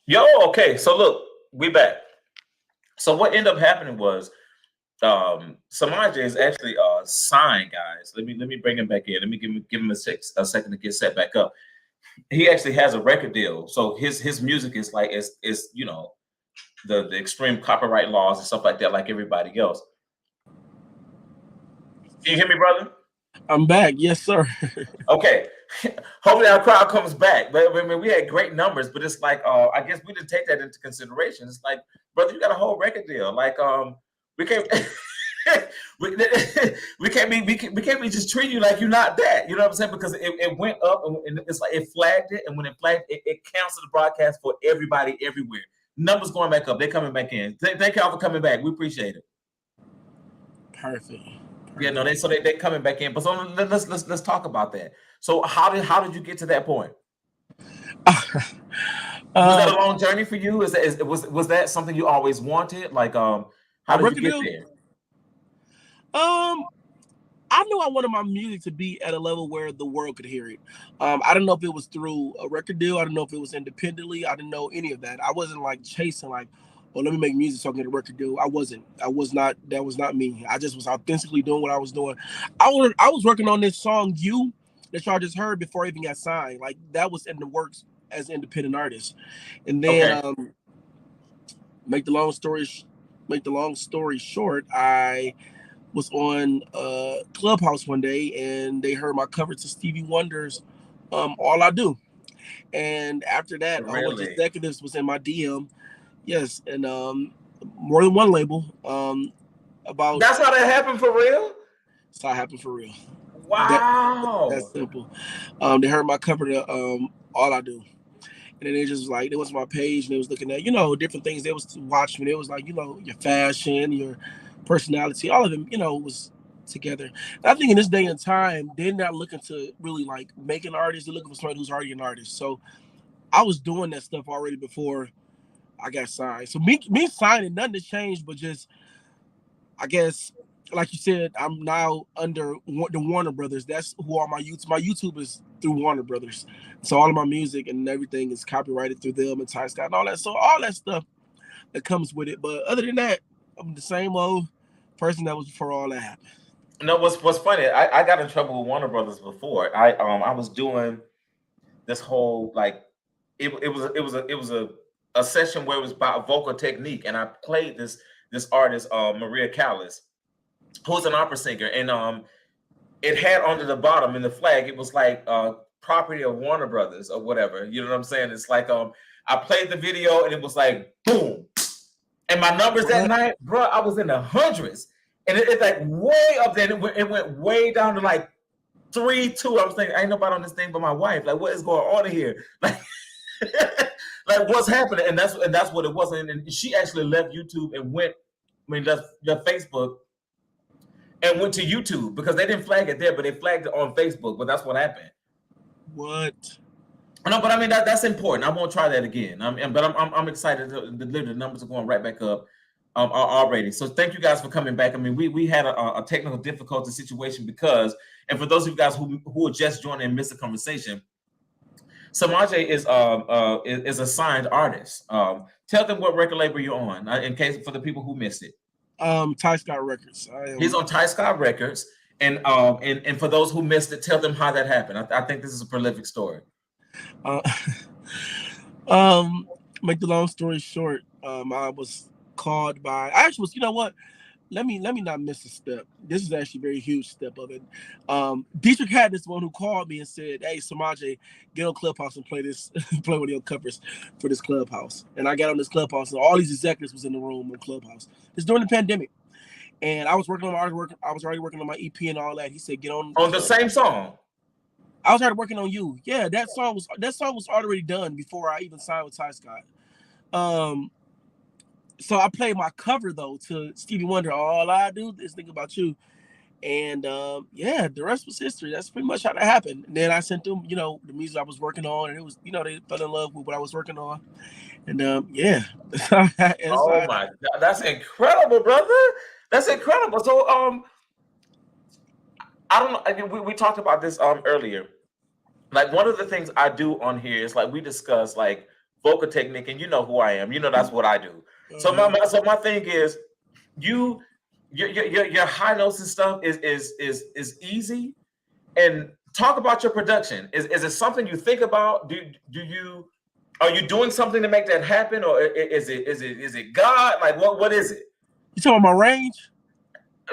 Yo, okay. So look, we back. So what ended up happening was Samaj is actually signed, guys. Let me bring him back in. Let me give him a second to get set back up. He actually has a record deal. So his music is like is the extreme copyright laws and stuff like that, like everybody else. Can you hear me, brother? I'm back. Yes, sir. Okay. Hopefully our crowd comes back. But I mean, we had great numbers, but it's like I guess we didn't take that into consideration. It's like, brother, you got a whole record deal. Like we can't we, we can't be just treating you like you're not that. You know what I'm saying? Because it went up and it's like it flagged it, and when it flagged it canceled the broadcast for everybody everywhere. Numbers going back up. They're coming back in. Thank y'all for coming back. We appreciate it. Perfect. Yeah, no, Perfect. they coming back in. But so let's talk about that. So how did you get to that point? Was that a um, long journey for you? Was that something you always wanted? Like how my did you record get deal. there? Um, I knew I wanted my music to be at a level where the world could hear it. I don't know if it was through a record deal. I don't know if it was independently. I didn't know any of that. I wasn't like chasing like, oh, let me make music so I can get a record deal. I wasn't. I was not. That was not me. I just was authentically doing what I was doing. I was working on this song "You" that y'all just heard before I even got signed. Like that was in the works as an independent artist. And then Okay. make the long story make the long story short, I was on Clubhouse one day and they heard my cover to Stevie Wonder's "All I Do," and after that, a whole bunch of Really? executives was in my DM. Yes, and more than one label. About That's how that happened for real? so it happened for real. That that's Wow. simple. They heard my cover to "All I Do." And then they just like they was my page and they was looking at different things. They was watching me. It was like your fashion, your personality, all of them was together. And I think in this day and time, they're not looking to really like make an artist. They're looking for somebody who's already an artist. So I was doing that stuff already before I got signed. So me signing, nothing has changed, but just I guess, like you said, I'm now under the Warner Brothers. That's who are my YouTube. My YouTube is through Warner Brothers, so all of my music and everything is copyrighted through them and Ty Scott and all that. So all that stuff that comes with it. But other than that, I'm the same old person that was before all that happened. No, what's funny? I got in trouble with Warner Brothers before. I was doing this whole like it was a session where it was about vocal technique, and I played this artist Maria Callas, who's an opera singer, and it had under the bottom in the flag, it was like property of Warner Brothers or whatever. You know what I'm saying? It's like I played the video and it was like boom. And my numbers that What? night, bro, I was in the hundreds. And it's like way up there. It went way down to like 3-2. I was thinking, ain't nobody on this thing but my wife. Like, what is going on here? Like, like what's happening? And that's what it was. And she actually left YouTube and went, I mean, left Facebook and went to YouTube because they didn't flag it there, but they flagged it on Facebook. But that's what happened. What? No, but I mean that's important. I won't try that again. But I'm excited. The numbers are going right back up already. So thank you guys for coming back. I mean we had a technical difficulty situation because, and for those of you guys who are just joining and missed the conversation, Samaje is a signed artist. Tell them what record label you're on, in case for the people who missed it. Ty Scott Records. I He's am. on Ty Scott Records, and for those who missed it, tell them how that happened. I think this is a prolific story. Uh, um, make the long story short, I was called by. I actually was. You know what? Let me not miss a step. This is actually a very huge step of it. Dietrich had this one who called me and said, "Hey, Samaje, get on Clubhouse and play this, play with your covers for this Clubhouse." And I got on this Clubhouse, and all these executives was in the room on Clubhouse. It's during the pandemic, and I was working on my artwork. I was already working on my EP and all that. He said, "Get on." On the same song. I was already working on you. Yeah, that song was already done before I even signed with Ty Scott. Um, so I played my cover though to Stevie Wonder. All I do is think about you. And yeah, the rest was history. That's pretty much how that happened. And then I sent them, the music I was working on, and it was, they fell in love with what I was working on. And yeah, that's Oh how my God, that's incredible, brother. That's incredible. So I don't know. I mean, we talked about this earlier. Like one of the things I do on here is like we discuss like vocal technique, and you know who I am. You know that's what I do. So my thing is, your high notes and stuff is easy. And talk about your production. Is it something you think about? Do you are you doing something to make that happen, or is it God? Like what is it? You talking about my range?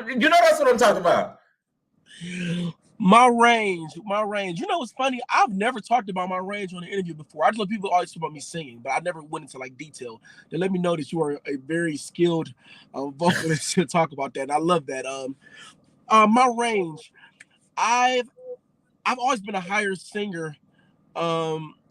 You know that's what I'm talking about. My range. You know what's funny? I've never talked about my range on an interview before. I just know people always talk about me singing, but I never went into like detail. They let me know that you are a very skilled vocalist to talk about that. And I love that. My range. I've always been a higher singer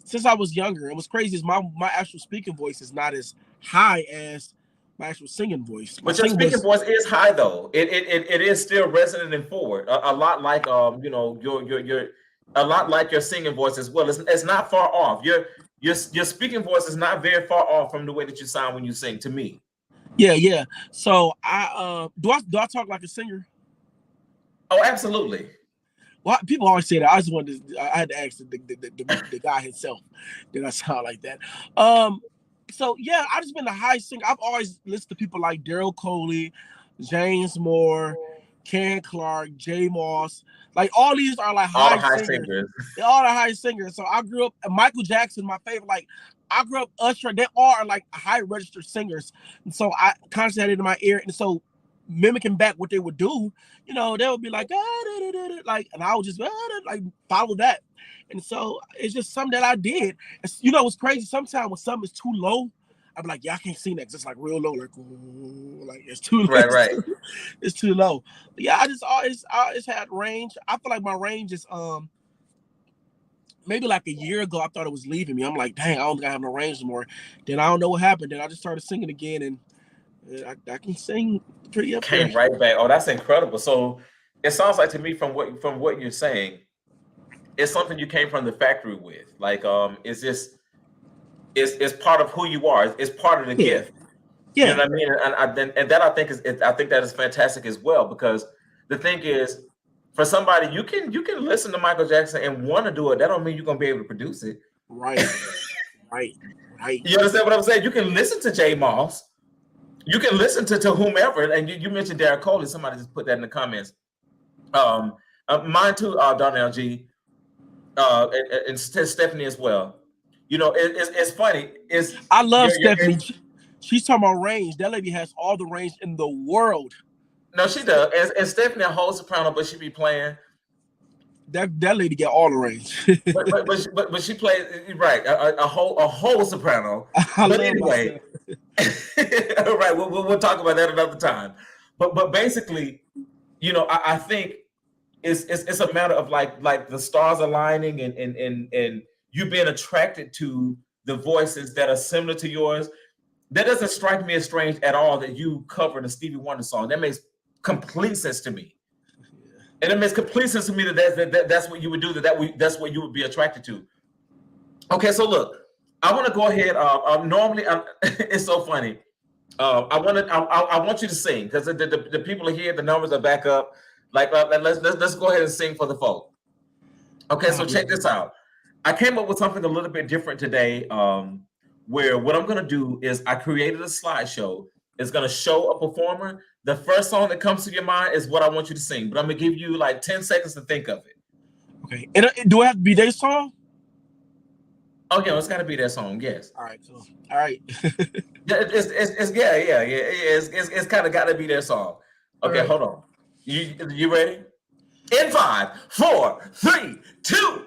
since I was younger. And what's crazy is my actual speaking voice is not as high as my actual singing voice. My But your singing speaking voice, voice is high though. It is still resonant and forward. A lot like you know your a lot like your singing voice as well. It's not far off. Your speaking voice is not very far off from the way that you sound when you sing. To me. yeah. So I do I talk like a singer? Oh, absolutely. Well, people always say that. I just wanted to, I had to ask the guy himself, did I sound like that? So yeah, I just been a high singer. I've always listened to people like Daryl Coley, James Moore, Ken Clark, Jay Moss. Like all these are like All the high high singers. singers. They're all the high singers. So I grew up, Michael Jackson, my favorite. Like I grew up Usher. They all are like high registered singers, and so I constantly had it in my ear. And so mimicking back what they would do, you know, they would be like, like, and I would just like follow that. And so it's just something that I did. You know, what's crazy? Sometimes when something is too low, I'm like, yeah, I can't sing that. It's like real low, like it's too low. Right. It's too low. But yeah, I always had range. I feel like my range is maybe like a year ago, I thought it was leaving me. I'm like, dang, I don't think I have no range anymore. Then I don't know what happened. Then I just started singing again, and I can sing pretty up there. Came right back. Oh, that's incredible. So it sounds like to me from what you're saying, it's something you came from the factory with. Like is this is part of who you are. It's part of the gift. You know Yeah. what I mean? And that I think I think that is fantastic as well, because the thing is, for somebody you can listen to Michael Jackson and want to do it. That don't mean you're gonna be able to produce it. Right. You understand what I'm saying? You can listen to Jay Moss. You can listen to whomever, and you mentioned Derek Coley. Somebody just put that in the comments. Mine too, Darnell G, and Stephanie as well. You know, it's funny. I love Stephanie. She's talking about range. That lady has all the range in the world. No, she does. And Stephanie a whole soprano, but she be playing. That lady get all the range. but she plays right a whole soprano. I but love anyway, right. We'll talk about that another time. But basically, you know, I think it's a matter of like the stars aligning and you being attracted to the voices that are similar to yours. That doesn't strike me as strange at all that you covered a Stevie Wonder song. That makes complete sense to me. And it makes complete sense to me that's what you would do, that's what you would be attracted to. Okay, so look, I want to go ahead. Normally, it's so funny. I want you to sing, because the people are here, the numbers are back up. Like let's go ahead and sing for the folk. Okay, so check this out. I came up with something a little bit different today. Where what I'm gonna do is I created a slideshow. It's gonna show a performer. The first song that comes to your mind is what I want you to sing, but I'm gonna give you like 10 seconds to think of it. Okay. And do it have to be their song? Oh yeah, it's gotta be their song. Yes. All right. Cool. All right. It's kind of gotta be their song. Okay, right. Hold on. You ready? In 5, 4, 3, 2.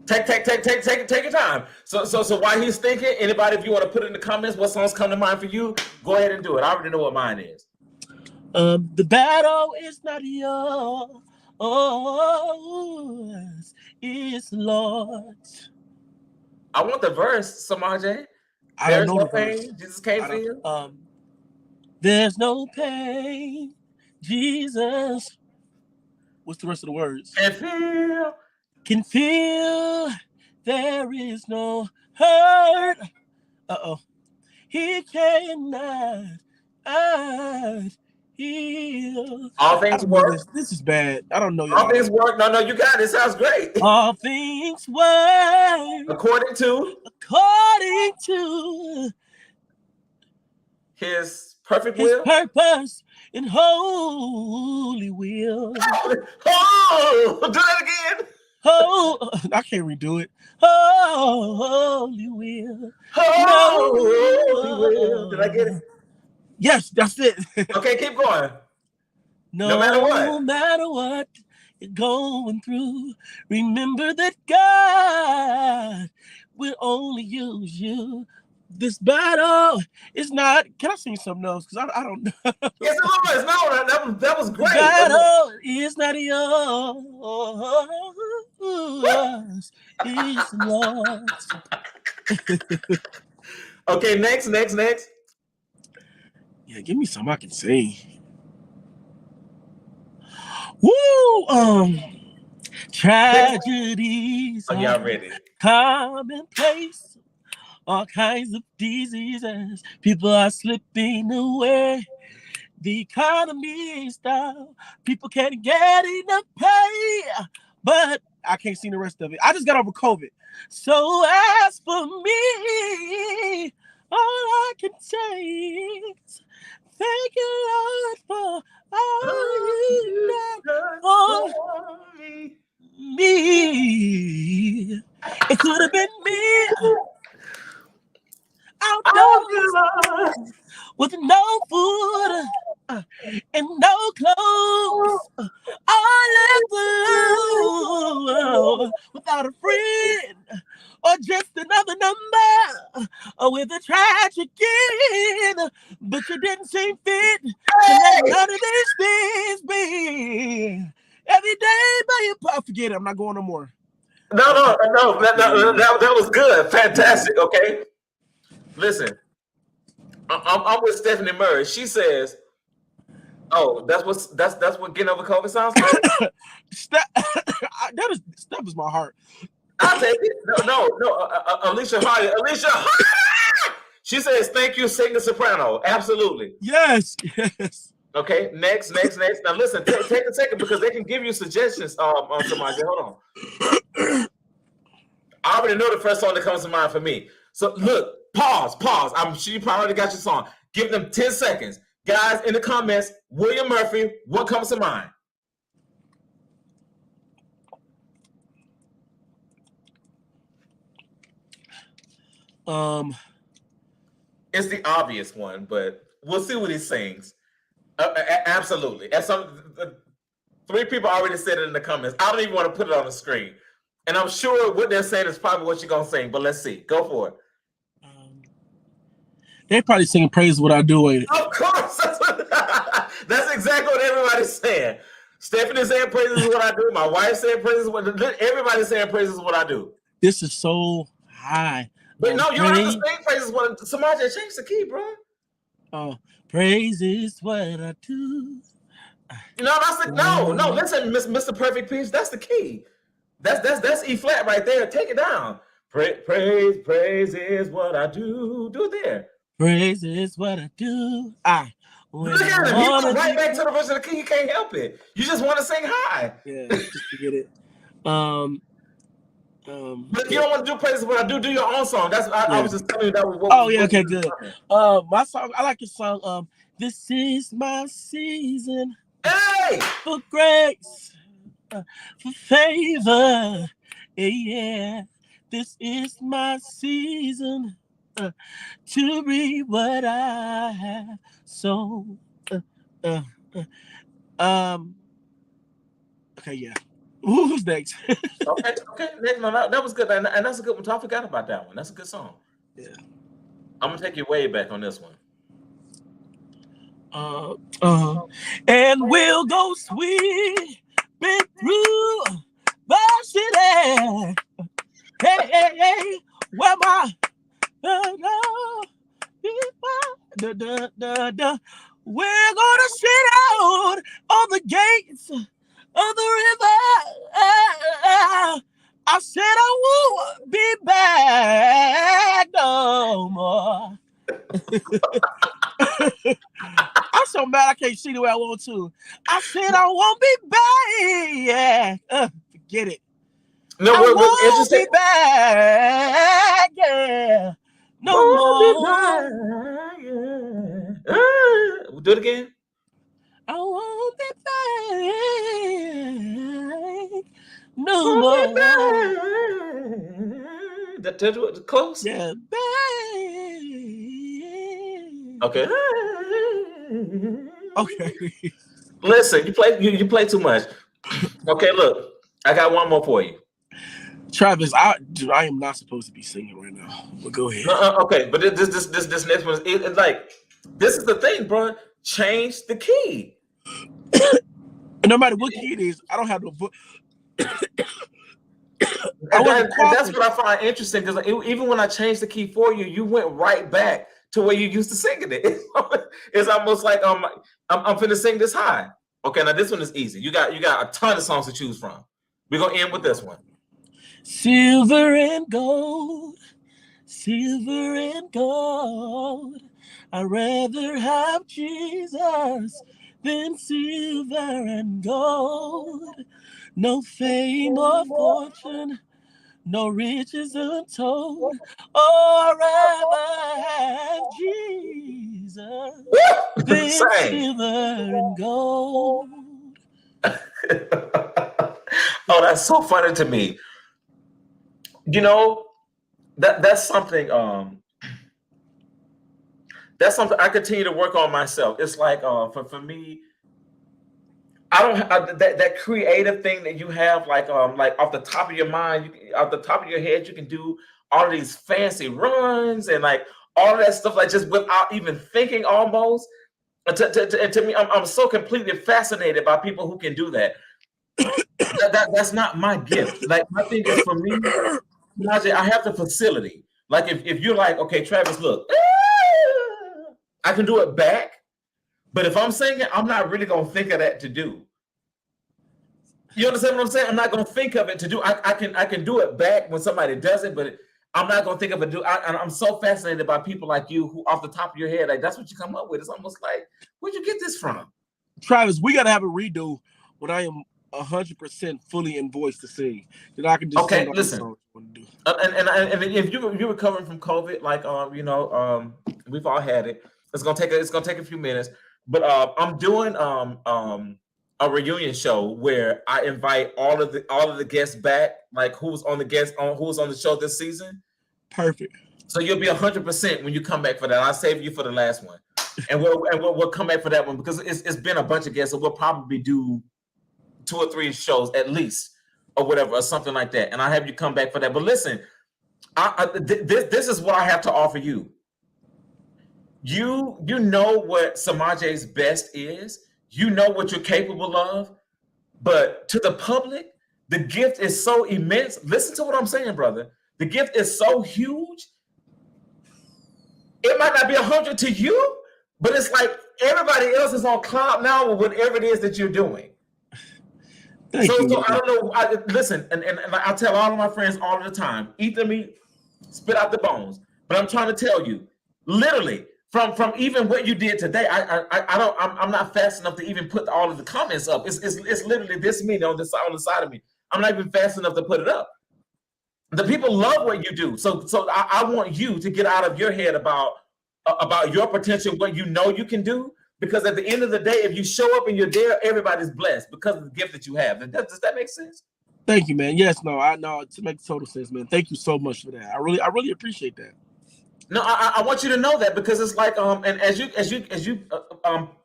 Take your time. So while he's thinking, anybody, if you want to put in the comments what songs come to mind for you, go ahead and do it. I already know what mine is. The battle is not yours, it's Lord's. I want the verse, Samaj. There's no pain, Jesus came for you. There's no pain, Jesus. What's the rest of the words? Can feel there is no hurt. He cannot hide heal. All I things don't know work. this. This is bad. I don't know All y'all. things work. No, you got it. It sounds great. All things work According to according to his perfect his will. purpose and holy will. Oh, do that again. Oh, I can't redo it. Holy will. Holy will. Did I get No. it? Yes, that's it. Okay, keep going. No matter No what. matter what you're going through, remember that God will only use you. This battle is not. Can I sing something else? Because I don't know. Yes, it was. No, that was The great. battle is not yours. It's the Lord's. Okay, next. Yeah, give me something I can sing. Woo! Tragedies Oh, are y'all ready? commonplace. All kinds of diseases. People are slipping away. The economy is down. People can't get enough pay. But I can't sing the rest of it. I just got over COVID. So as for me, all I can say is thank you, Lord, for all you've done for me. It could have been me outdoors with no food and no clothes. All left alone without a friend or just another number with a tragic end. But you didn't seem fit to let none of these things be. Every day, I forget it. I'm not going no more. No, that was good. Fantastic. Okay. Listen, I'm with Stephanie Murray. She says, "Oh, that's what getting over COVID sounds like." Steph is my heart. I'll take it. No. Alicia Hardy. She says, "Thank you, sing the soprano." Absolutely. Yes. Okay. Next. Now listen. Take a second because they can give you suggestions. On Samaje. Hold on. I already know the first song that comes to mind for me. So look. Pause. I'm sure you probably already got your song. Give them 10 seconds. Guys, in the comments, William Murphy, what comes to mind? It's the obvious one, but we'll see what he sings. Absolutely. And three people already said it in the comments. I don't even want to put it on the screen. And I'm sure what they're saying is probably what you're going to sing, but let's see. Go for it. They probably singing praise what I do, ain't it? Of course. That's exactly what everybody's saying. Stephanie's saying praises is what I do. My wife saying praises is what everybody's saying praises is what I do. This is so high. But no, you don't have to sing praises when Samaje change the key, bro. Oh, praise is what I do. No, that's the no. Listen, Mr. Perfect Peace, that's the key. That's E flat right there. Take it down. Praise is what I do. Do it there. Praise is what I do. Look at him. He goes right back to the verse of the key. You can't help it. You just want to sing high. Yeah, just forget it. But if you don't want to do praises what I do your own song. That's I was just telling you that was what. Oh yeah, okay, good. My song, I like this song. This is my season. Hey! For grace, for favor, yeah. This is my season to reap what I have sown. Okay, yeah. Who's next? Okay. No, that was good, and that's a good one. I forgot about that one. That's a good song. Yeah. I'm gonna take you way back on this one. And we'll go sweeping through the city. Hey, where my we're gonna sit out on the gates of the river. I said I won't be back no more. I so mad I can't see the way I want to. I said I won't be back. Yeah. Forget it. No, I we're won't interested. be back. Yeah. No Won't be more. back. Yeah. We'll do it again. I won't be back. No Won't be more. back. That close. Yeah, back. Okay. Okay. Listen, you play too much. Okay, look, I got one more for you. Travis, I am not supposed to be singing right now, but go ahead. Okay, but this next one is like this is the thing, bro. Change the key. And no matter what key it is, I don't have no voice. And that's what I find interesting because even when I changed the key for you, you went right back to where you used to singing it. It's almost like I'm finna sing this high. Okay, now this one is easy. You got a ton of songs to choose from. We're gonna end with this one. Silver and gold, silver and gold. I'd rather have Jesus than silver and gold. No fame or fortune, no riches untold. Oh, I'd rather have Jesus than silver and gold. Oh, that's so funny to me. You know, that's something I continue to work on myself. It's like for me, I don't that creative thing that you have, like off the top of your mind, off the top of your head, you can do all of these fancy runs and like all of that stuff, like just without even thinking almost. To me, I'm so completely fascinated by people who can do that. That's not my gift. Like my thing is for me, I have the facility. Like if you're like, okay, Travis, look, I can do it back. But if I'm singing, I'm not really gonna think of that to do. You understand what I'm saying? I'm not gonna think of it to do. I can do it back when somebody does it, but I'm not gonna think of it. I'm so fascinated by people like you who, off the top of your head, like that's what you come up with. It's almost like, where'd you get this from? Travis, we gotta have a redo when I am 100% fully in voice to sing. Then I can just okay. Listen, and if you're recovering from COVID, like we've all had it. It's gonna take a few minutes. But I'm doing a reunion show where I invite all of the guests back, like who's on the show this season. Perfect. So you'll be 100% when you come back for that. I'll save you for the last one, and we'll come back for that one because it's been a bunch of guests, so we'll probably do 2 or 3 shows at least, or whatever, or something like that. And I'll have you come back for that. But listen, this is what I have to offer you. You know what Samaje's best is. You know what you're capable of. But to the public, the gift is so immense. Listen to what I'm saying, brother. The gift is so huge. It might not be 100 to you, but it's like everybody else is on cloud now with whatever it is that you're doing. So I don't know. Listen, and I tell all of my friends all the time, eat the meat, spit out the bones. But I'm trying to tell you, literally, from even what you did today, I'm not fast enough to even put all of the comments up. It's literally this many on the side of me. I'm not even fast enough to put it up. The people love what you do. So I want you to get out of your head about your potential, what you know you can do. Because at the end of the day, if you show up and you're there, everybody's blessed because of the gift that you have. Does that make sense? Thank you, man. Yes, no, I know it makes total sense, man. Thank you so much for that. I really appreciate that. No, I want you to know that because it's like and as you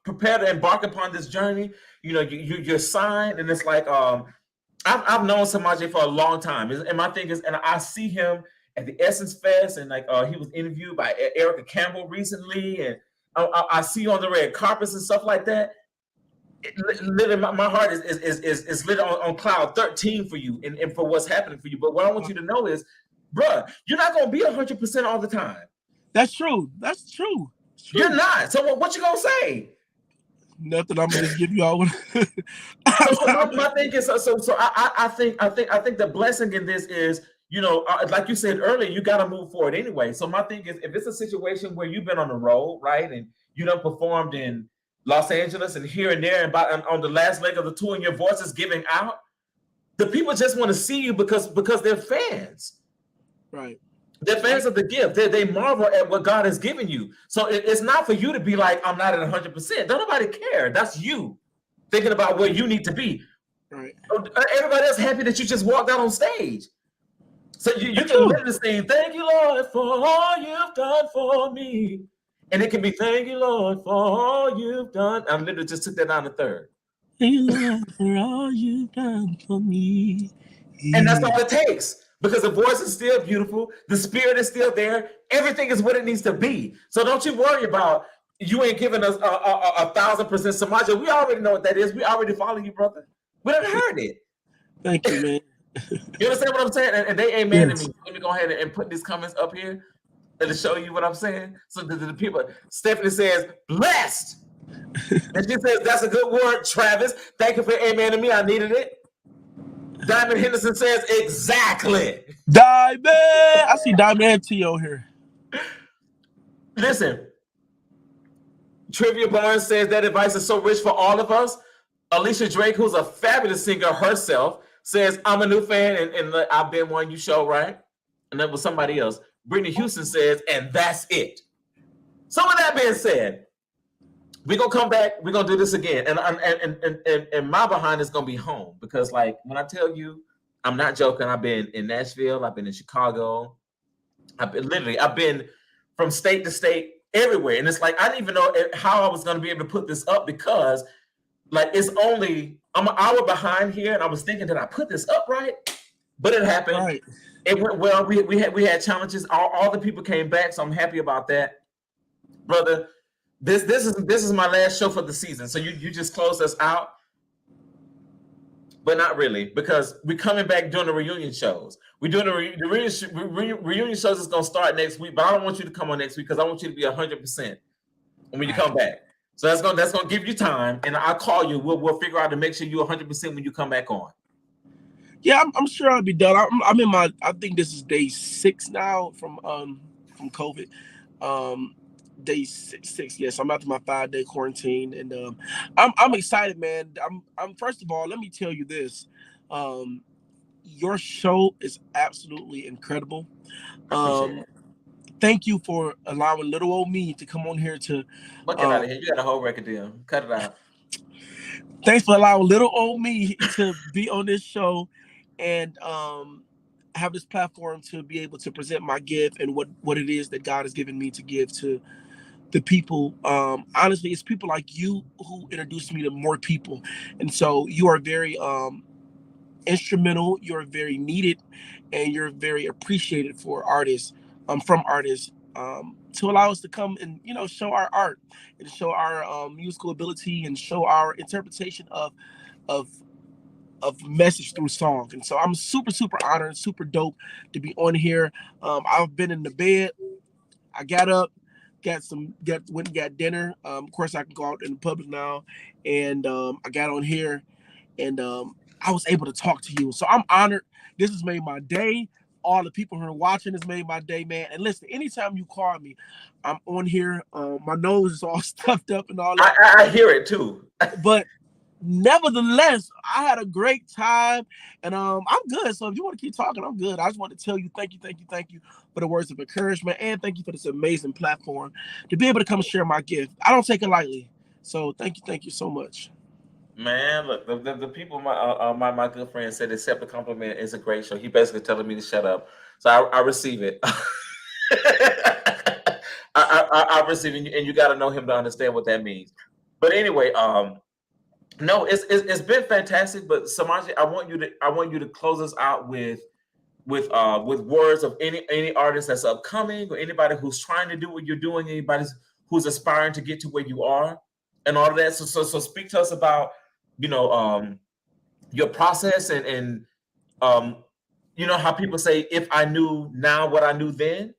prepare to embark upon this journey, you're signed, and it's like I've known Samaje for a long time, and my thing is, and I see him at the Essence Fest, and like he was interviewed by Erica Campbell recently, and I see you on the red carpets and stuff like that. Literally, my heart is lit on cloud 13 for you and for what's happening for you. But what I want you to know is, bruh, you're not gonna be 100% all the time. That's true. That's true. You're not. So what you gonna say? Nothing. I'm gonna just give you all one. My thing is, so I think the blessing in this is, like you said earlier, you got to move forward anyway. So my thing is, if it's a situation where you've been on the road, right, and you done performed in Los Angeles and here and there, and on the last leg of the tour, and your voice is giving out, the people just want to see you because they're fans. Right. They're fans of the gift. They marvel at what God has given you. So it's not for you to be like, I'm not at 100%. Don't nobody care. That's you thinking about where you need to be. Right. Everybody else happy that you just walked out on stage. So you can true. literally sing, thank you, Lord, for all you've done for me. And it can be, thank you, Lord, for all you've done. I literally just took that down to third. Thank you, Lord, for all you've done for me. And that's all it takes, because the voice is still beautiful. The spirit is still there. Everything is what it needs to be. So don't you worry about, you ain't giving us a 1,000% Samaja. We already know what that is. We already follow you, brother. We done heard it. Thank you, man. You understand what I'm saying? And they amen Yes. to me. Let me go ahead and put these comments up here to show you what I'm saying. So the people, Stephanie says, blessed. And she says, that's a good word, Travis. Thank you for amen to me. I needed it. Diamond Henderson says, exactly. Diamond. I see Diamond T.O. here. Listen, Trivia Barnes says that advice is so rich for all of us. Alicia Drake, who's a fabulous singer herself, says, I'm a new fan, and I've been one you show, right? And that was somebody else. Brittany Houston says, and that's it. So with that being said, we're going to come back. We're going to do this again. And my behind is going to be home, because, like, when I tell you, I'm not joking. I've been in Nashville. I've been in Chicago. I've been from state to state, everywhere. And it's like, I didn't even know how I was going to be able to put this up, because, like, I'm an hour behind here. And I was thinking, did I put this up right? But it happened. Right. It went well. We had challenges. All the people came back. So I'm happy about that. Brother, this is my last show for the season. So you just closed us out, but not really, because we're coming back doing the reunion shows. We're doing the reunion shows is going to start next week, but I don't want you to come on next week, because I want you to be 100% when you come back. So that's going to give you time, and I'll call you. We'll figure out to make sure you're 100% when you come back on. Yeah, I'm sure I'll be done. I'm in my, I think this is day 6 now from COVID. Day 6. Yes, I'm after my 5-day quarantine, and I'm excited, man. I'm first of all, let me tell you this. Your show is absolutely incredible. Thank you for allowing little old me to come on here to. Get out of here. You got a whole record deal. Cut it out. Thanks for allowing little old me to be on this show and have this platform to be able to present my gift and what it is that God has given me to give to the people. Honestly, it's people like you who introduced me to more people. And so you are very instrumental, you're very needed, and you're very appreciated for artists, from artists, to allow us to come and, show our art and show our musical ability and show our interpretation of message through song. And so I'm super, super honored, super dope to be on here. I've been in the bed. I got up, went and got dinner. Of course, I can go out in the public now. And I got on here, and I was able to talk to you. So I'm honored. This has made my day. All the people who are watching has made my day, man. And listen, anytime you call me, I'm on here. My nose is all stuffed up and all that. I hear it too. But nevertheless, I had a great time, and I'm good. So if you want to keep talking, I'm good. I just want to tell you thank you for the words of encouragement, and thank you for this amazing platform to be able to come share my gift. I don't take it lightly. So thank you so much. Man, look, the people, my good friend said, accept the compliment. It's a great show. He basically telling me to shut up. So I receive it. I receive it, and you got to know him to understand what that means. But anyway, no, it's been fantastic. But Samaje, I want you to close us out with words of any artist that's upcoming, or anybody who's trying to do what you're doing, anybody who's aspiring to get to where you are, and all of that. So speak to us about your process and how people say, if I knew now what I knew then,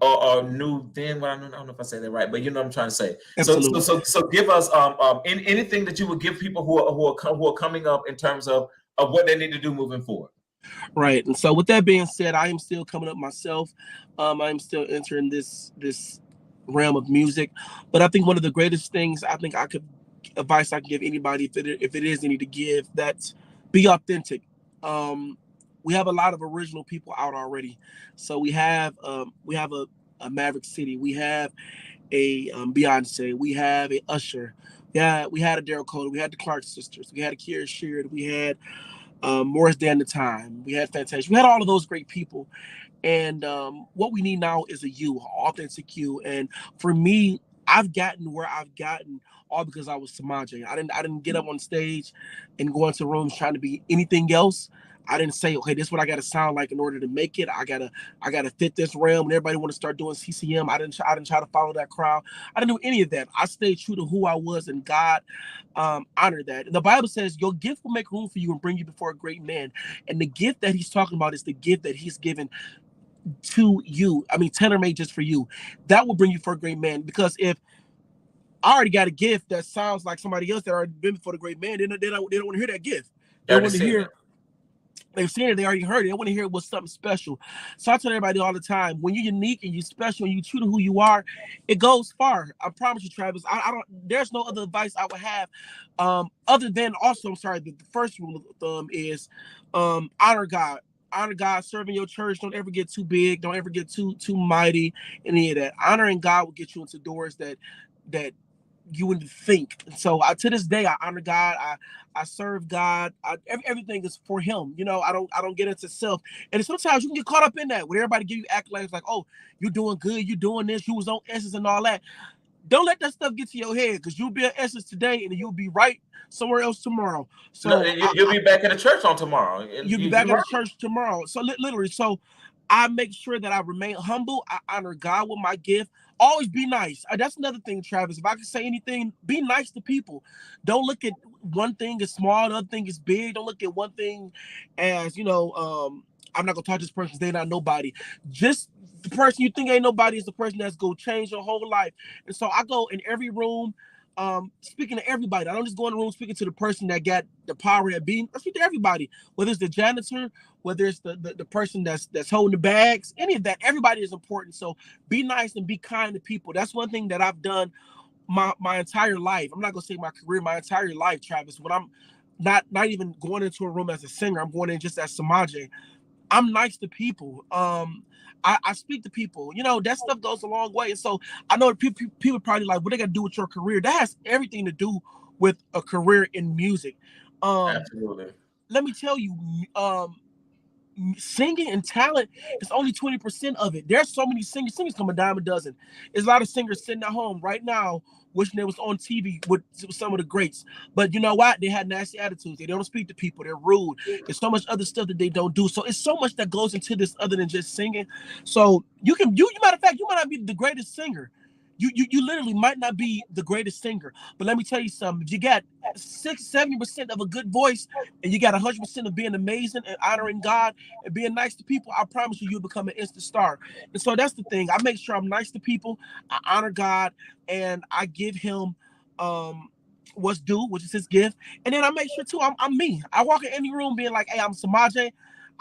or knew then what I knew. I don't know if I say that right, but you know what I'm trying to say. Absolutely. So give us anything that you would give people who are coming up in terms of what they need to do moving forward. Right. And so with that being said, I am still coming up myself. I'm still entering this realm of music. But I think one of the greatest things I think I could advice I can give anybody, if it is any to give, that's be authentic. We have a lot of original people out already. So we have a Maverick City, we have a Beyonce, we have a Usher, yeah, we had a Daryl Cole, we had the Clark sisters, we had a Kira Sheard, we had Morris Day and the Time, we had Fantasia, we had all of those great people. And what we need now is a you, authentic you. And for me, I've gotten where I've gotten all because I was Samaje. I didn't get up on stage and go into rooms trying to be anything else. I didn't say, okay, this is what I gotta sound like in order to make it. I gotta fit this realm. And everybody want to start doing CCM. I didn't try to follow that crowd. I didn't do any of that. I stayed true to who I was, and God honored that. And the Bible says your gift will make room for you and bring you before a great man. And the gift that he's talking about is the gift that he's given to you. I mean, tailor made just for you. That will bring you for a great man. Because if I already got a gift that sounds like somebody else that already been before the great man, they don't want to hear that gift. You They already want to seen hear it. they've seen it, they already heard it. They want to hear it was something special. So I tell everybody all the time, when you're unique and you're special and you true to who you are, it goes far. I promise you, Travis. I don't. There's no other advice I would have, other than also. I'm sorry. The first rule of thumb is, honor God. Honor God. Serving your church. Don't ever get too big. Don't ever get too mighty. Any of that. Honoring God will get you into doors that you wouldn't think. And so to this day, I honor God. I serve God. Everything is for Him. You know, I don't get into self. And sometimes you can get caught up in that when everybody give you accolades like, oh, you're doing good, you're doing this, you was on Essence and all that. Don't let that stuff get to your head, because you'll be at Essence today and you'll be right somewhere else tomorrow. No, So you'll be back in the church on tomorrow, and you'll be you back at the right. church tomorrow. So literally, so I make sure that I remain humble. I honor God with my gift. Always be nice. That's another thing, Travis. If I can say anything, be nice to people. Don't look at one thing as small, the other thing is big. Don't look at one thing as, I'm not gonna talk to this person because they're not nobody. Just the person you think ain't nobody is the person that's gonna change your whole life. And so I go in every room, speaking to everybody. I don't just go in the room speaking to the person that got the power that be. I speak to everybody, whether it's the janitor, whether it's the person that's holding the bags, any of that. Everybody is important. So be nice and be kind to people. That's one thing that I've done my entire life. I'm not gonna say my career, my entire life, Travis. When I'm not even going into a room as a singer, I'm going in just as Samaje. I'm nice to people. I speak to people. You know, that stuff goes a long way. And so I know people probably like, what they got to do with your career? That has everything to do with a career in music. Um, Absolutely. Let me tell you, singing and talent is only 20% of it. There's so many singers. Singers come a dime a dozen. There's a lot of singers sitting at home right now wishing they was on TV with some of the greats. But you know what? They had nasty attitudes. They don't speak to people. They're rude. There's so much other stuff that they don't do. So it's so much that goes into this other than just singing. So you matter of fact, you might not be the greatest singer. You literally might not be the greatest singer. But let me tell you something. If you got 70% of a good voice and you got 100% of being amazing and honoring God and being nice to people, I promise you, you'll become an instant star. And so that's the thing. I make sure I'm nice to people. I honor God, and I give Him what's due, which is His gift. And then I make sure too, I'm me. I walk in any room being like, hey, I'm Samaje.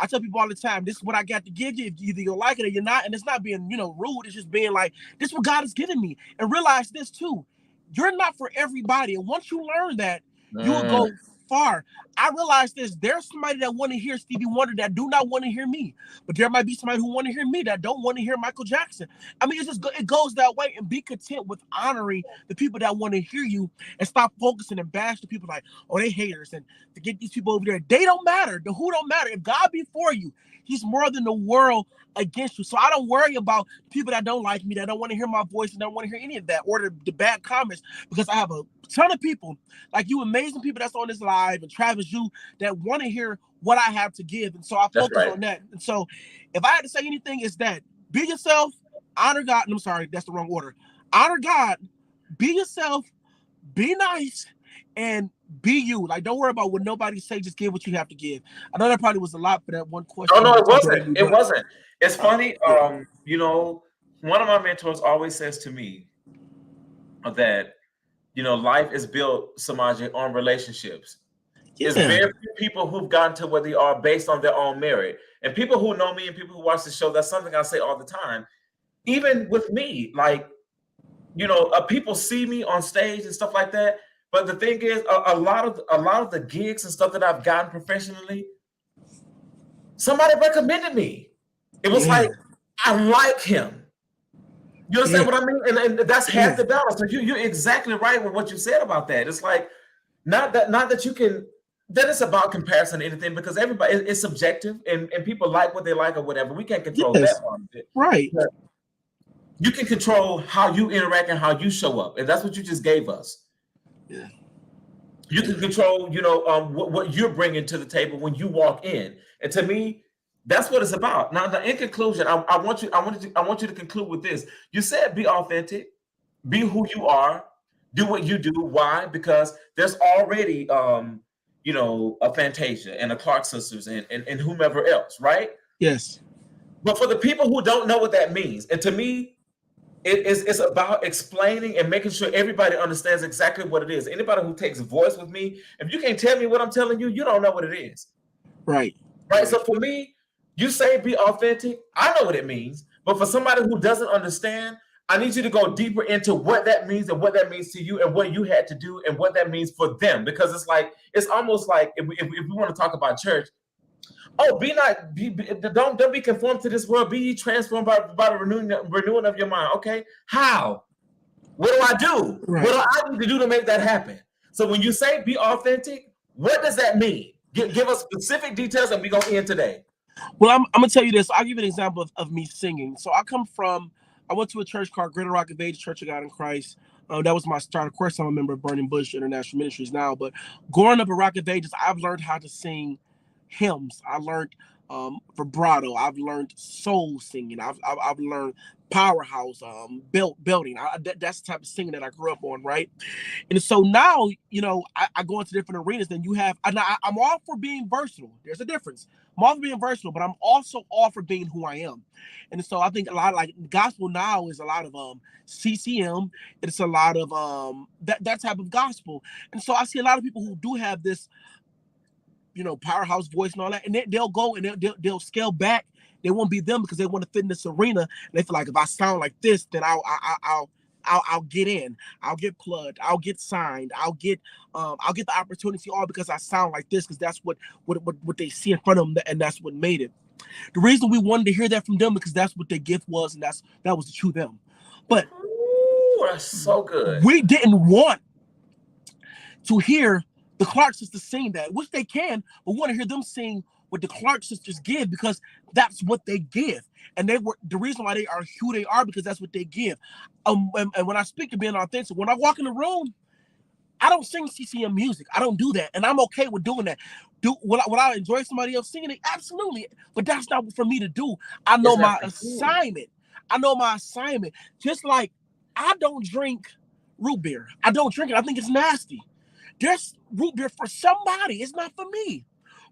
I tell people all the time, this is what I got to give you. If either you like it or you're not. And it's not being, rude. It's just being like, this is what God has given me. And realize this too. You're not for everybody. And once you learn that, you will Mm, go far. I realize this. There's somebody that want to hear Stevie Wonder that do not want to hear me. But there might be somebody who want to hear me that don't want to hear Michael Jackson. I mean, it goes that way. And be content with honoring the people that want to hear you, and stop focusing and bash the people like, oh, they haters, and to get these people over there. They don't matter. The who don't matter. If God be for you, He's more than the world against you. So I don't worry about people that don't like me, that don't want to hear my voice, and don't want to hear any of that, or the bad comments, because I have a ton of people like you, amazing people that's on this live, and Travis, you, that want to hear what I have to give. And so I that's focus right. on that. And so if I had to say anything, it's that be yourself, honor God. And I'm sorry, that's the wrong order. Honor God, be yourself, be nice, and be you. Like, don't worry about what nobody say. Just give what you have to give. I know that probably was a lot for that one Oh question no, that it talked over wasn't. me, It but wasn't. It's funny. yeah, One of my mentors always says to me that life is built, Samaji, on relationships. It's yeah, very few people who've gotten to where they are based on their own merit. And people who know me and people who watch the show, that's something I say all the time. Even with me, like, people see me on stage and stuff like that, But the thing is, a lot of the gigs and stuff that I've gotten professionally, somebody recommended me. It was Yeah. like, I like him. You Yeah. understand what I mean? And that's Yeah. half the battle. So you're exactly right with what you said about that. It's like not that you can, that it's about comparison or anything, because everybody, it's subjective, and people like what they like or whatever. We can't control that Yes. part of it. Right. But you can control how you interact and how you show up, and that's what you just gave us. Yeah. You can control, what you're bringing to the table when you walk in, and to me, that's what it's about. Now, in conclusion, I want you to conclude with this. You said be authentic, be who you are, do what you do. Why? Because there's already, a Fantasia and a Clark sisters and whomever else, right? Yes. But for the people who don't know what that means, and to me, it's about explaining and making sure everybody understands exactly what it is. Anybody who takes voice with me, if you can't tell me what I'm telling you, you don't know what it is. Right. Right. So for me, you say be authentic. I know what it means. But for somebody who doesn't understand, I need you to go deeper into what that means and what that means to you and what you had to do and what that means for them. Because it's almost like if we want to talk about church, oh, don't be conformed to this world. Be ye transformed by the renewing of your mind. Okay, how? What do I do? Right. What do I need to do to make that happen? So when you say be authentic, what does that mean? Give us specific details, and we're gonna end today. Well, I'm gonna tell you this. I'll give you an example of me singing. So I went to a church called Greater Rock of Ages Church of God in Christ. That was my start. Of course, I'm a member of Burning Bush International Ministries now. But growing up at Rock of Ages, I've learned how to sing hymns. I learned vibrato. I've learned soul singing. I've learned powerhouse, belting. That's the type of singing that I grew up on, right? And so now, I go into different arenas. Then you have, and I'm all for being versatile. There's a difference. I'm all for being versatile, but I'm also all for being who I am. And so I think a lot of, like, gospel now is a lot of CCM. It's a lot of that type of gospel. And so I see a lot of people who do have this, powerhouse voice and all that, and they'll go and they'll scale back. They won't be them because they want to fit in this arena. And they feel like if I sound like this, then I'll get in. I'll get plugged. I'll get signed. I'll get the opportunity, all because I sound like this, because that's what they see in front of them, and that's what made it. The reason we wanted to hear that from them because that's what their gift was, and that was the true them. But Ooh, that's so good. we didn't want to hear the Clark sisters sing that, which they can, but we want to hear them sing what the Clark sisters give, because that's what they give. And they were the reason why they are who they are, because that's what they give. And when I speak of being authentic, when I walk in the room, I don't sing CCM music. I don't do that. And I'm okay with doing that. Would I enjoy somebody else singing it? Absolutely. But that's not for me to do. I know my assignment. I know my assignment. Just like I don't drink root beer. I don't drink it. I think it's nasty. There's root beer for somebody. It's not for me.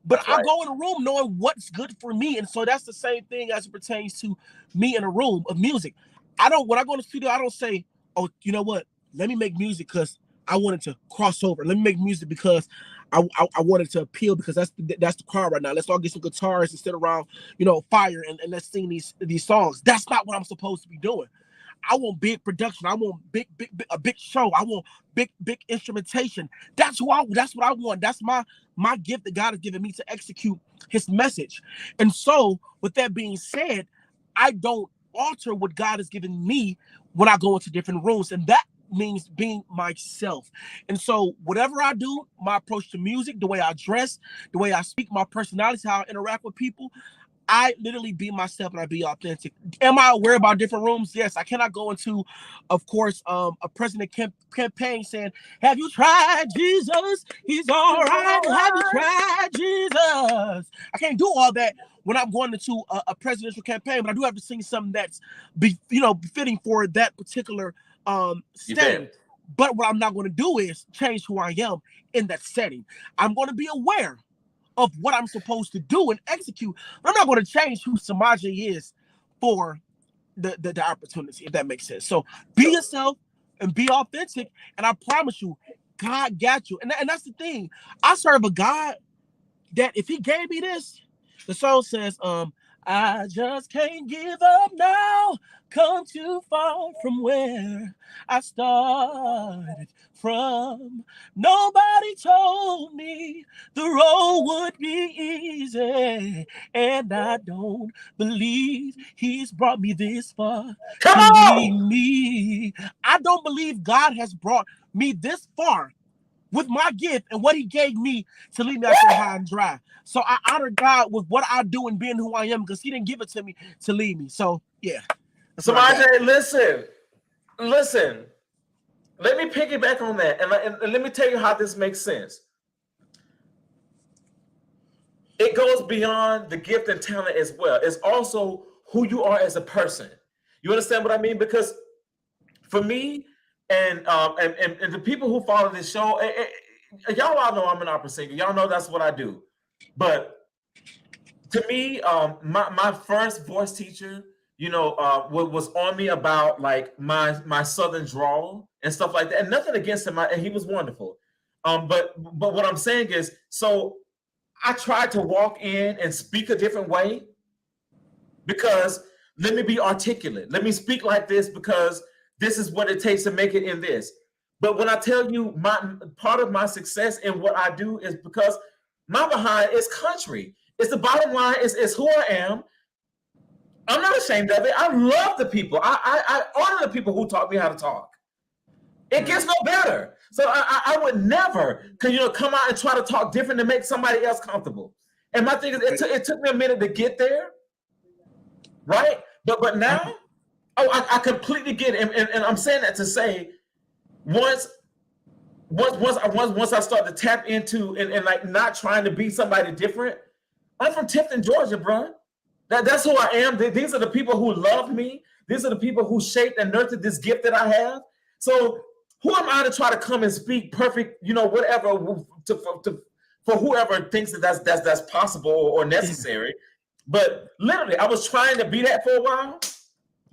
But I go in a room knowing what's good for me. And so that's the same thing as it pertains to me in a room of music. When I go in the studio, I don't say, oh, you know what? Let me make music because I wanted to cross over. Let me make music because I wanted to appeal, because that's the crowd right now. Let's all get some guitars and sit around, fire, and let's sing these songs. That's not what I'm supposed to be doing. I want big production. I want a big show. I want big instrumentation. That's what I want. That's my gift that God has given me to execute his message. And so, with that being said, I don't alter what God has given me when I go into different rooms. And that means being myself. And so whatever I do, my approach to music, the way I dress, the way I speak, my personality, how I interact with people, I literally be myself and I be authentic. Am I aware about different rooms? Yes. I cannot go into, of course, a president campaign saying, have you tried Jesus? He's all right. Have you tried Jesus? I can't do all that when I'm going into a presidential campaign, but I do have to sing something that's befitting for that particular setting. But what I'm not going to do is change who I am in that setting. I'm going to be aware of what I'm supposed to do and execute. I'm not going to change who Samaje is for the opportunity, if that makes sense. So be yourself and be authentic, and I promise you, God got you. And that's the thing. I serve a God that if he gave me this, the song says, I just can't give up now. Come too far from where I started from. Nobody told me the road would be easy, and I don't believe he's brought me this far Come to leave on. me. I don't believe God has brought me this far with my gift and what he gave me to leave me out there high and dry. So I honor God with what I do and being who I am because he didn't give it to me to leave me. So yeah, that's So what I got. listen. Let me piggyback on that, and let me tell you how this makes sense. It goes beyond the gift and talent as well. It's also who you are as a person. You understand what I mean? Because for me and the people who follow this show, y'all all know I'm an opera singer. Y'all know that's what I do. But to me, my first voice teacher, was on me about like my southern drawl and stuff like that. And nothing against him, and he was wonderful. But what I'm saying is, so I tried to walk in and speak a different way because let me be articulate. Let me speak like this because this is what it takes to make it in this. But when I tell you my part of my success in what I do is because my behind is country. It's the bottom line, is who I am. I'm not ashamed of it. I love the people. I honor the people who taught me how to talk. It gets no better. So I would never come out and try to talk different to make somebody else comfortable. And my thing is, it took me a minute to get there, right? But now, I completely get it, and I'm saying that to say, once I start to tap into and like not trying to be somebody different, I'm from Tifton, Georgia, bro. That's who I am. These are the people who love me. These are the people who shaped and nurtured this gift that I have. So who am I to try to come and speak perfect, whatever for whoever thinks that's possible or necessary? But literally, I was trying to be that for a while.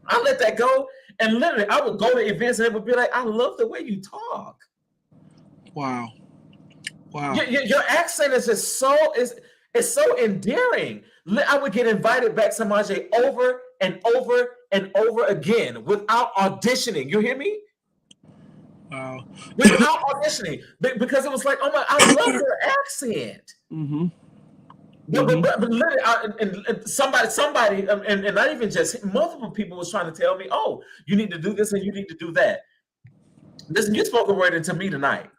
I let that go, and literally, I would go to events and it would be like, I love the way you talk. Wow. Your accent is just it's so endearing. I would get invited back to Manje over and over and over again without auditioning. You hear me? Wow. Without auditioning, because it was like, oh my, I love your accent. Mm-hmm. But literally, and somebody, and not even just multiple people was trying to tell me, oh, you need to do this and you need to do that. Listen, you spoke a word into me tonight.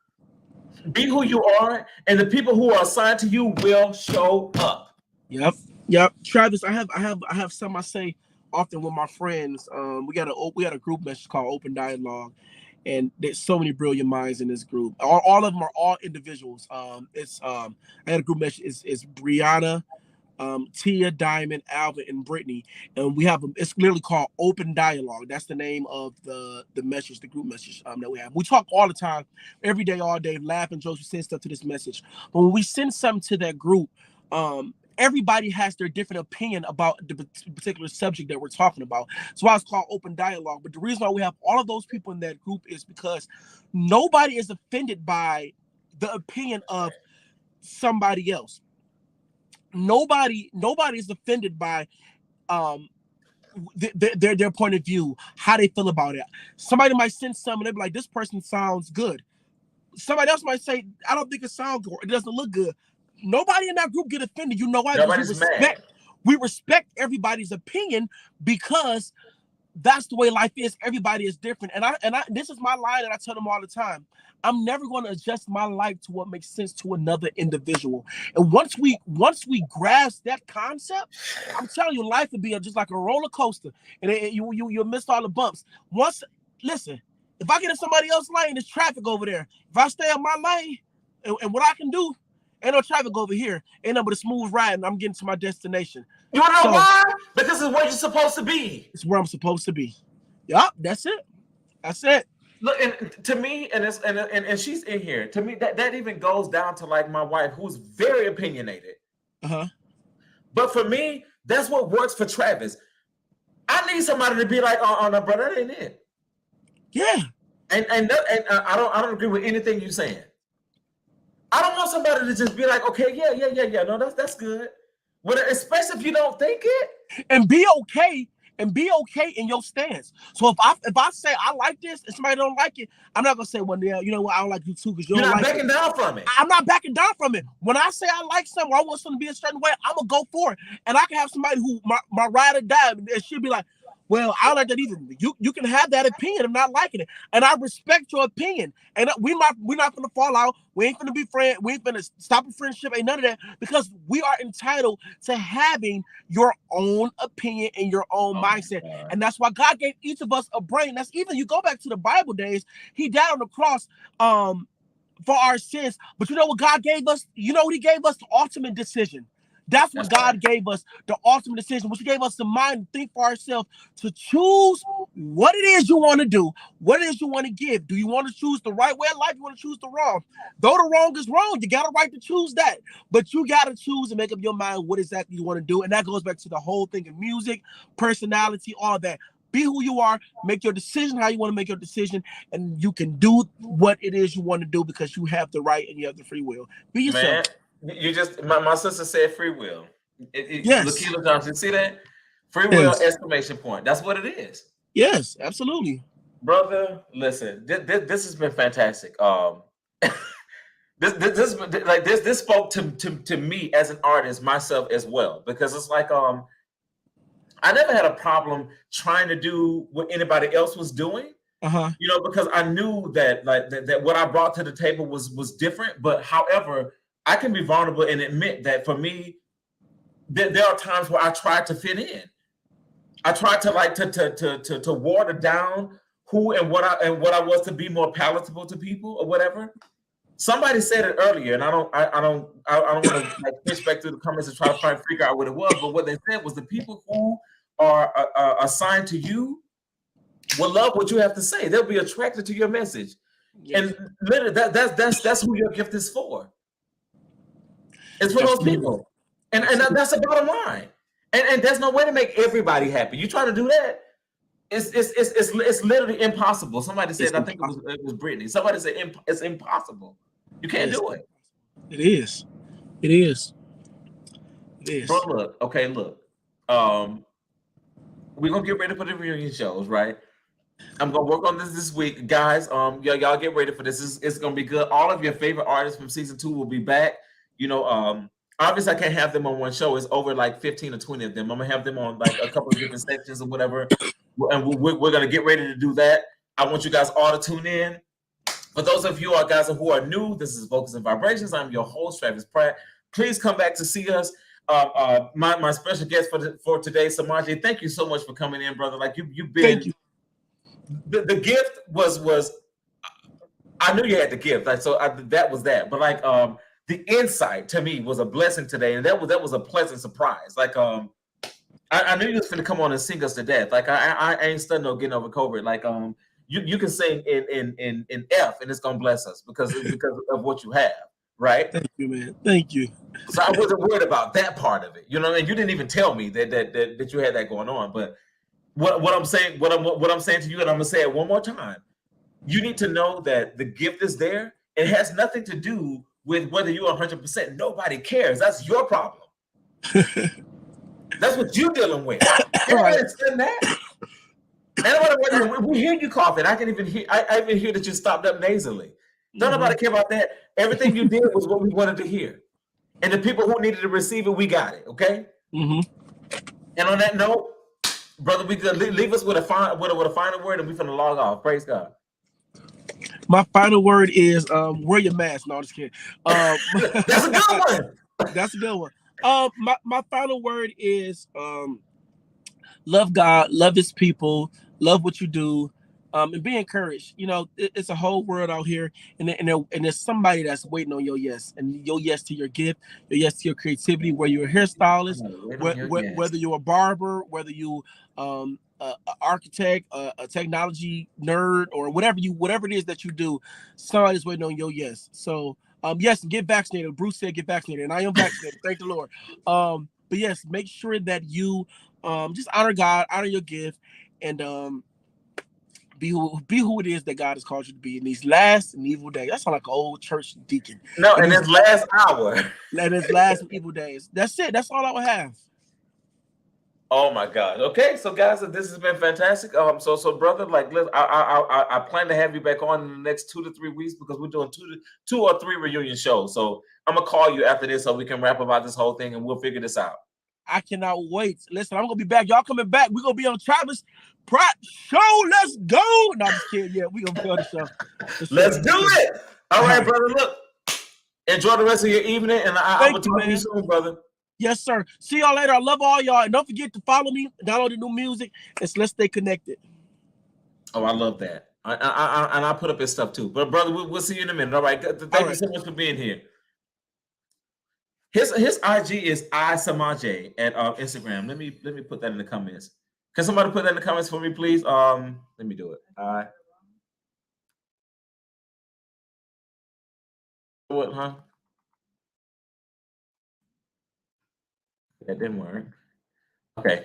Be who you are, and the people who are assigned to you will show up. Yep. Travis, I have some I say often with my friends. We got a group message called Open Dialogue, and there's so many brilliant minds in this group. All of them are all individuals. I had a group message. It's Brianna, Tia, Diamond, Alvin, and Brittany, and we have it's literally called Open Dialogue. That's the name of the message, the group message that we have. We talk all the time, every day, all day, laugh and jokes. We send stuff to this message. But when we send something to that group, everybody has their different opinion about the particular subject that we're talking about. So it's called Open Dialogue. But the reason why we have all of those people in that group is because nobody is offended by the opinion of somebody else. Nobody is offended by their point of view, how they feel about it. Somebody might send something and they be like, this person sounds good. Somebody else might say, I don't think it sounds good. It doesn't look good. Nobody in that group get offended. You know why? Nobody's mad. We respect everybody's opinion because that's the way life is. Everybody is different. And I this is my line that I tell them all the time. I'm never going to adjust my life to what makes sense to another individual. And once we grasp that concept, I'm telling you, life would be just like a roller coaster, and you'll miss all the bumps. Listen, if I get in somebody else's lane, there's traffic over there. If I stay in my lane, and what I can do, ain't no traffic over here. Ain't no but a smooth ride, and I'm getting to my destination. You wanna know why? Because it's where you're supposed to be. It's where I'm supposed to be. Yup, that's it. Look, and to me, and she's in here. To me, that even goes down to like my wife, who's very opinionated. But for me, that's what works for Travis. I need somebody to be like, oh no, bro, that ain't it. Yeah. And I don't agree with anything you're saying. I don't want somebody to just be like, okay, yeah, no, that's good. Well, especially if you don't think it. And be okay. And be okay in your stance. So if I say I like this and somebody don't like it, I'm not gonna say, well, yeah, you know what, I don't like you too because you You're don't not like backing it. down from it. I'm not backing down from it. When I say I like something, or I want something to be a certain way, I'm gonna go for it. And I can have somebody who my ride or die, and she'll be like, well, I don't like that either. You can have that opinion of not liking it, and I respect your opinion. And we're not gonna fall out. We ain't gonna be friends. We ain't gonna stop a friendship. Ain't none of that because we are entitled to having your own opinion and your own mindset. And that's why God gave each of us a brain. That's even you go back to the Bible days. He died on the cross. For our sins. But you know what God gave us? You know what he gave us? The ultimate decision. That's what God gave us, the ultimate decision, which he gave us the mind to think for ourselves, to choose what it is you want to do, what it is you want to give. Do you want to choose the right way of life? You want to choose the wrong? Though the wrong is wrong, you got a right to choose that. But you got to choose and make up your mind what exactly you want to do. And that goes back to the whole thing of music, personality, all that. Be who you are, make your decision how you want to make your decision, and you can do what it is you want to do because you have the right and you have the free will. Be yourself. Man, you just my sister said free will. Yes. Lakeela Johnson, see that? Free will Yes. exclamation point. That's what it is. Yes, absolutely. Brother, listen, this has been fantastic. This spoke to me as an artist myself as well, because it's like I never had a problem trying to do what anybody else was doing. You know, because I knew that that what I brought to the table was different. But however, I can be vulnerable and admit that for me, there are times where I tried to fit in. I tried to to water down who and what I was to be more palatable to people or whatever. Somebody said it earlier, and I don't want to like push back through the comments and try to figure out what it was. But what they said was the people who are assigned to you will love what you have to say. They'll be attracted to your message, and literally that's who your gift is for. It's for those people, and that's the bottom line. And there's no way to make everybody happy. You try to do that, it's literally impossible. Somebody said, I think it was Brittany. Somebody said it's impossible. You can't do it. It is. It is. It is. Bro, look. Okay, look. We're gonna get ready for the reunion shows, right? I'm gonna work on this week, guys. Y'all get ready for this. It's gonna be good. All of your favorite artists from season 2 will be back. You know, obviously I can't have them on one show. It's over like 15 or 20 of them. I'm gonna have them on like a couple of different sections or whatever, and we're gonna get ready to do that. I want you guys all to tune in. For those of you guys who are new, this is Vocals and Vibrations. I'm your host, Travis Pratt. Please come back to see us. My special guest for today, Samaje. Thank you so much for coming in, brother. Like you've been. Thank you. The gift was I knew you had the gift, like so that was that. But like the insight to me was a blessing today, and that was a pleasant surprise. Like I knew you was gonna come on and sing us to death. Like I ain't studying no getting over COVID. Like you can sing in F and it's gonna bless us because of what you have, right? Thank you, man. Thank you. So I wasn't worried about that part of it. You know what I mean? You didn't even tell me that you had that going on. But what I'm saying to you, and I'm gonna say it one more time. You need to know that the gift is there. It has nothing to do with whether you're 100%. Nobody cares. That's your problem. That's what you're dealing with. Everybody understand that. And we hear you coughing. I even hear that you stopped up nasally. Don't nobody care about that. Everything you did was what we wanted to hear. And the people who needed to receive it, we got it. Okay. And on that note, brother, we leave us with a final word, and we're gonna log off. Praise God. My final word is wear your mask. No, I'm just kidding. That's a good one. That's a good one. My final word is love God, love his people, love what you do, and be encouraged. You know, it's a whole world out here, and there's somebody that's waiting on your yes, and your yes to your gift, your yes to your creativity, whether you're a hairstylist, whether you're a barber, whether you an architect, a technology nerd, or whatever it is that you do, somebody's waiting on your yes. So yes, get vaccinated. Bruce said get vaccinated, and I am vaccinated. Thank the Lord. But yes, make sure that you just honor God, honor your gift, and Be who it is that God has called you to be in these last and evil days. That sounds like an old church deacon. No, in his last hour. In his last and evil days. That's it. That's all I would have. Oh my God. Okay, so guys, this has been fantastic. So brother, like, I plan to have you back on in the next 2 to 3 weeks because we're doing two or three reunion shows. So I'm gonna call you after this so we can rap about this whole thing and we'll figure this out. I cannot wait. Listen, I'm gonna be back. Y'all coming back. We're gonna be on Travis Pratt Show. Let's go. No, I'm just kidding. Yeah, we're gonna build the show. Let's do it. All right, brother. Look, enjoy the rest of your evening, and I will talk to you soon, brother. Yes, sir. See y'all later. I love all y'all. And don't forget to follow me, download the new music, and let's stay connected. Oh, I love that. And I put up his stuff too. But brother, we'll see you in a minute. All right. Thank you so much for being here. His IG is iSamaje at Instagram. Let me put that in the comments. Can somebody put that in the comments for me, please? Let me do it. What, huh? That didn't work. Okay.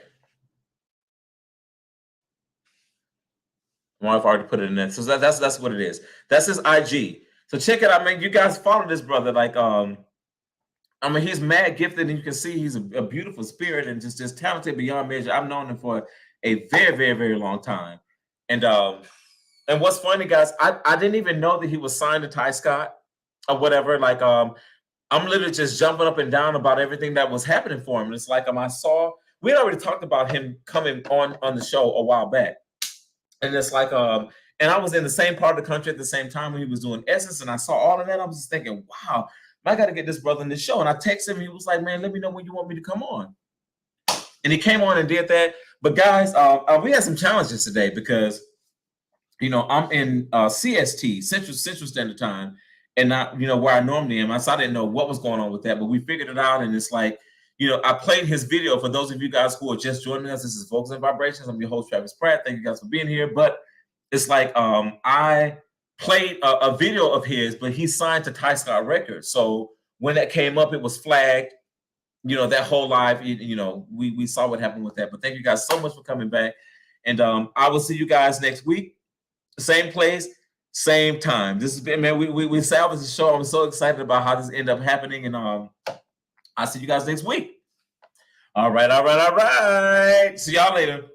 My wife already put it in there. So that's what it is. That's his IG. So check it out, man. You guys follow this brother. Like, I mean, he's mad gifted, and you can see he's a beautiful spirit and just talented beyond measure. I've known him for a very, very, very long time. And what's funny, guys, I didn't even know that he was signed to Ty Scott or whatever. Like, I'm literally just jumping up and down about everything that was happening for him. And it's like, I saw, we had already talked about him coming on the show a while back. And it's like, and I was in the same part of the country at the same time when he was doing Essence, and I saw all of that. I was just thinking, wow, I got to get this brother in the show. And I texted him. He was like, man, let me know when you want me to come on. And he came on and did that. But guys, we had some challenges today because, you know, I'm in CST, Central Standard Time, and not, you know, where I normally am. So I didn't know what was going on with that, but we figured it out. And it's like, you know, I played his video for those of you guys who are just joining us. This is Focus and Vibrations. I'm your host, Travis Pratt. Thank you guys for being here. But it's like, I played a video of his, but he signed to Ty Scott Records. So when that came up, it was flagged. You know, that whole live, you know, we saw what happened with that. But thank you guys so much for coming back. And I will see you guys next week. Same place, same time. This has been, man, we salvaged the show. I'm so excited about how this ended up happening. And I'll see you guys next week. All right. See y'all later.